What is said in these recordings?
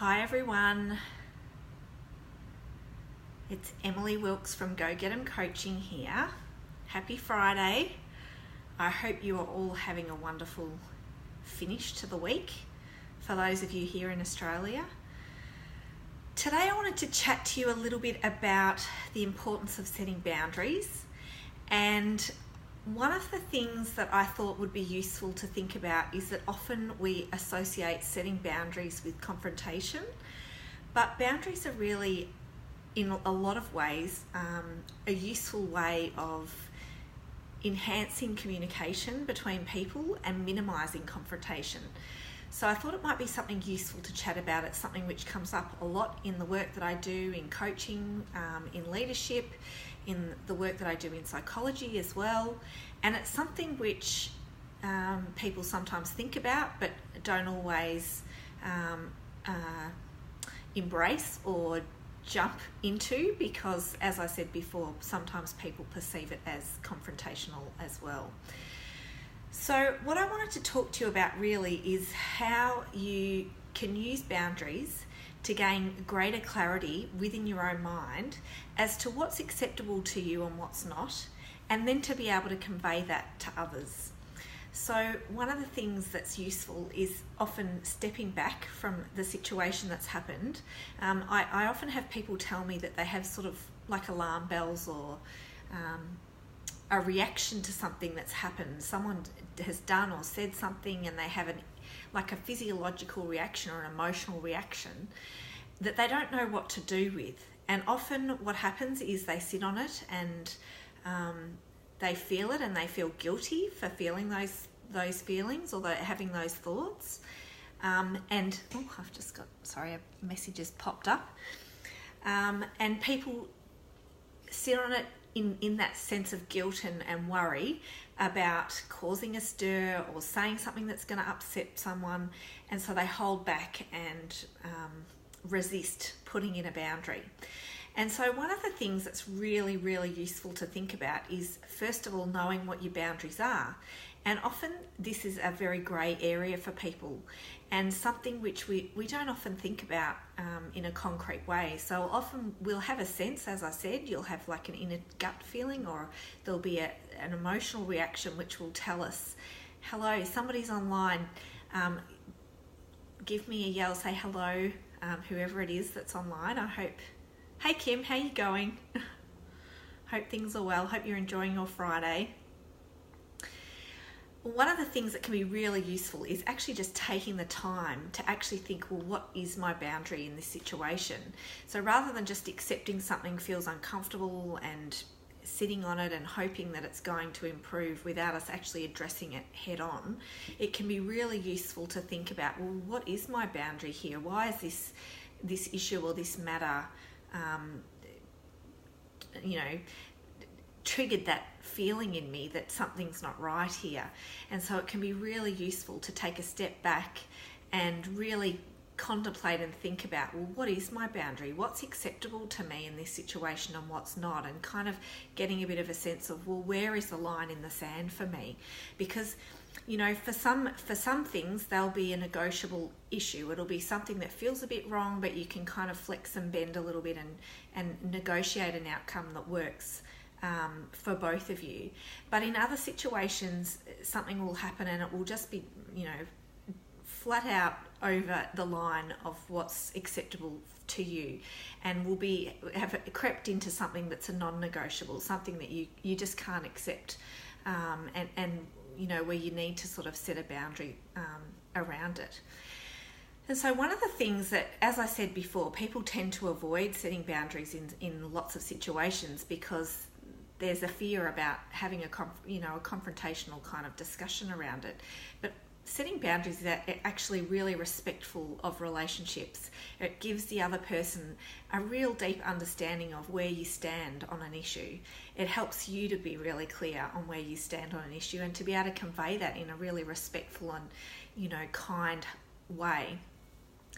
Hi everyone, it's Emily Wilkes from Go Get 'Em Coaching here. Happy Friday. I hope you are all having a wonderful finish to the week for those of you here in Australia. Today I wanted to chat to you a little bit about the importance of setting boundaries, and one of the things that I thought would be useful to think about is that often we associate setting boundaries with confrontation, but boundaries are really, in a lot of ways, a useful way of enhancing communication between people and minimising confrontation. So I thought it might be something useful to chat about. It's something which comes up a lot in the work that I do in coaching, in leadership, in the work that I do in psychology as well. And it's something which people sometimes think about but don't always embrace or jump into, because, as I said before, sometimes people perceive it as confrontational as well. So what I wanted to talk to you about really is how you can use boundaries to gain greater clarity within your own mind as to what's acceptable to you and what's not, and then to be able to convey that to others. So one of the things that's useful is often stepping back from the situation that's happened. I often have people tell me that they have sort of like alarm bells or a reaction to something that's happened. Someone has done or said something and they have like a physiological reaction or an emotional reaction that they don't know what to do with. And often what happens is they sit on it and they feel it, and they feel guilty for feeling those feelings or having those thoughts. And I've just got, a message has popped up. And people sit on it in that sense of guilt and worry about causing a stir or saying something that's going to upset someone, and so they hold back and resist putting in a boundary. And so one of the things that's really, really useful to think about is, first of all, knowing what your boundaries are. And often this is a very grey area for people, and something which we don't often think about in a concrete way. So often we'll have a sense, as I said, you'll have like an inner gut feeling, or there'll be an emotional reaction which will tell us, hello, somebody's online, give me a yell, say hello, whoever it is that's online. Hey Kim, how you going? Hope things are well, hope you're enjoying your Friday. One of the things that can be really useful is actually just taking the time to actually think, well, what is my boundary in this situation? So rather than just accepting something feels uncomfortable and sitting on it and hoping that it's going to improve without us actually addressing it head on, it can be really useful to think about, well, what is my boundary here? Why is this issue or this matter triggered that feeling in me that something's not right here? And so it can be really useful to take a step back and really contemplate and think about, well, what is my boundary? What's acceptable to me in this situation and what's not? And kind of getting a bit of a sense of, well, where is the line in the sand for me? Because, for some things, there'll be a negotiable issue. It'll be something that feels a bit wrong, but you can kind of flex and bend a little bit and negotiate an outcome that works for both of you. But in other situations, something will happen and it will just be, flat out over the line of what's acceptable to you, and will have crept into something that's a non-negotiable, something that you just can't accept, and where you need to sort of set a boundary around it. And so one of the things that, as I said before, people tend to avoid setting boundaries in lots of situations because there's a fear about having a confrontational kind of discussion around it. But setting boundaries is actually really respectful of relationships. It gives the other person a real deep understanding of where you stand on an issue. It helps you to be really clear on where you stand on an issue and to be able to convey that in a really respectful and, kind way.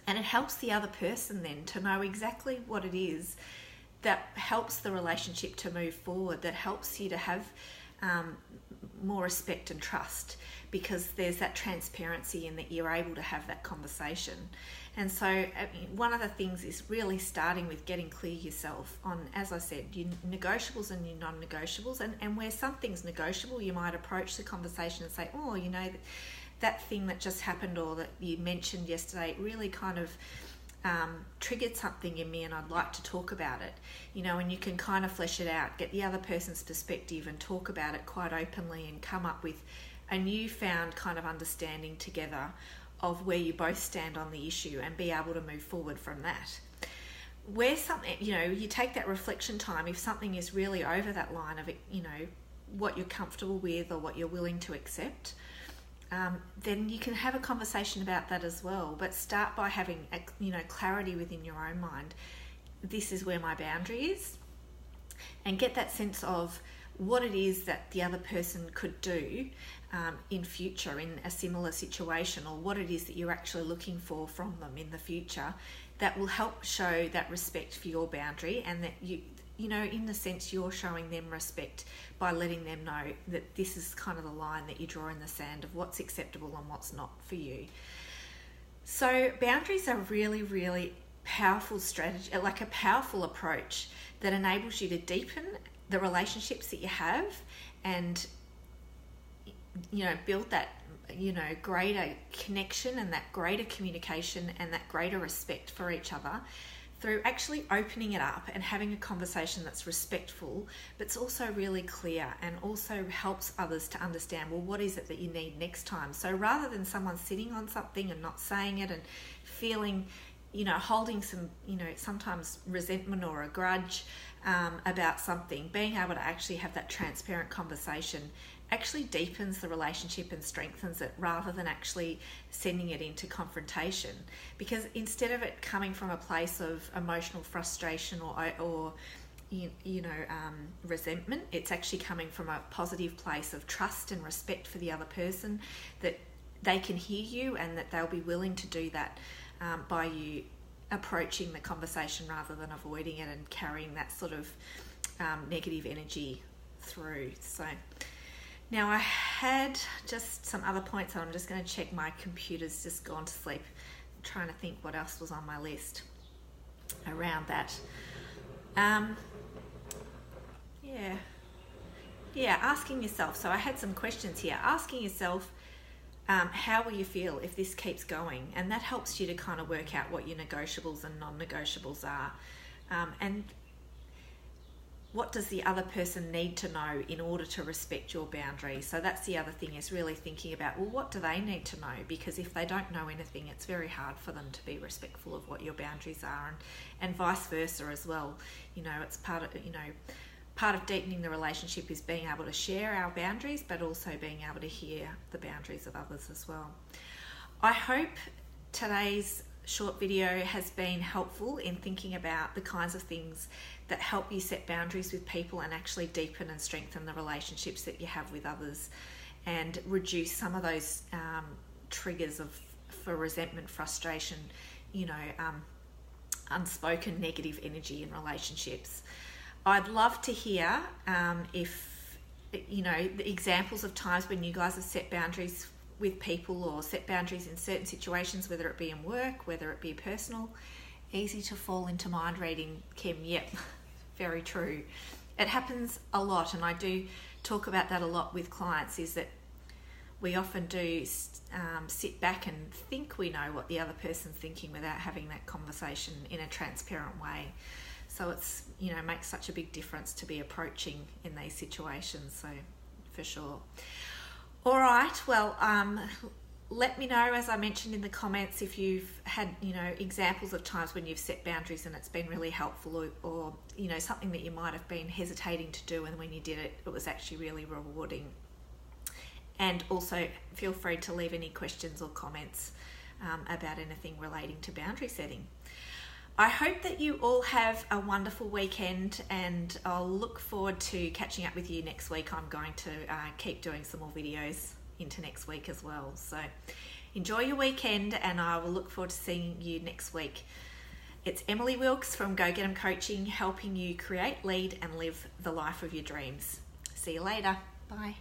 And it helps the other person then to know exactly what it is that helps the relationship to move forward, that helps you to have more respect and trust, because there's that transparency in that you're able to have that conversation. And so one of the things is really starting with getting clear yourself on, as I said, your negotiables and your non-negotiables, and where something's negotiable, you might approach the conversation and say, oh, you know, that thing that just happened or that you mentioned yesterday, it really kind of triggered something in me and I'd like to talk about it, you know, and you can kind of flesh it out, get the other person's perspective and talk about it quite openly and come up with a newfound kind of understanding together of where you both stand on the issue and be able to move forward from that. Where something, you know, you take that reflection time, if something is really over that line of, you know, what you're comfortable with or what you're willing to accept, then you can have a conversation about that as well. But start by having, you know, clarity within your own mind. This is where my boundary is, and get that sense of what it is that the other person could do in future in a similar situation, or what it is that you're actually looking for from them in the future that will help show that respect for your boundary, and that you know, in the sense you're showing them respect by letting them know that this is kind of the line that you draw in the sand of what's acceptable and what's not for you. So boundaries are really, really powerful strategy, like a powerful approach that enables you to deepen the relationships that you have and, you know, build that, you know, greater connection and that greater communication and that greater respect for each other through actually opening it up and having a conversation that's respectful, but it's also really clear and also helps others to understand, well, what is it that you need next time? So rather than someone sitting on something and not saying it and feeling, you know, holding some, you know, sometimes resentment or a grudge about something, being able to actually have that transparent conversation actually deepens the relationship and strengthens it, rather than actually sending it into confrontation. Because instead of it coming from a place of emotional frustration or resentment, it's actually coming from a positive place of trust and respect for the other person, that they can hear you and that they'll be willing to do that by you approaching the conversation rather than avoiding it and carrying that sort of negative energy through. So now I had just some other points, and I'm just going to check. My computer's just gone to sleep. I'm trying to think what else was on my list around that. Asking yourself. So I had some questions here. Asking yourself, how will you feel if this keeps going? And that helps you to kind of work out what your negotiables and non-negotiables are. And what does the other person need to know in order to respect your boundaries? So that's the other thing, is really thinking about, well, what do they need to know? Because if they don't know anything, it's very hard for them to be respectful of what your boundaries are, and vice versa as well. You know, it's part of deepening the relationship is being able to share our boundaries, but also being able to hear the boundaries of others as well. I hope today's short video has been helpful in thinking about the kinds of things that help you set boundaries with people and actually deepen and strengthen the relationships that you have with others, and reduce some of those triggers for resentment, frustration, unspoken negative energy in relationships. I'd love to hear if the examples of times when you guys have set boundaries with people, or set boundaries in certain situations, whether it be in work, whether it be personal. Easy to fall into mind reading, Kim. Yep, very true. It happens a lot, and I do talk about that a lot with clients, is that we often do sit back and think we know what the other person's thinking without having that conversation in a transparent way. So it's, makes such a big difference to be approaching in these situations, so for sure. All right, well, let me know, as I mentioned in the comments, if you've had, examples of times when you've set boundaries and it's been really helpful, or something that you might have been hesitating to do, and when you did it, it was actually really rewarding. And also feel free to leave any questions or comments about anything relating to boundary setting. I hope that you all have a wonderful weekend, and I'll look forward to catching up with you next week. I'm going to keep doing some more videos into next week as well. So enjoy your weekend, and I will look forward to seeing you next week. It's Emily Wilkes from Go Get 'Em Coaching, helping you create, lead, and live the life of your dreams. See you later. Bye.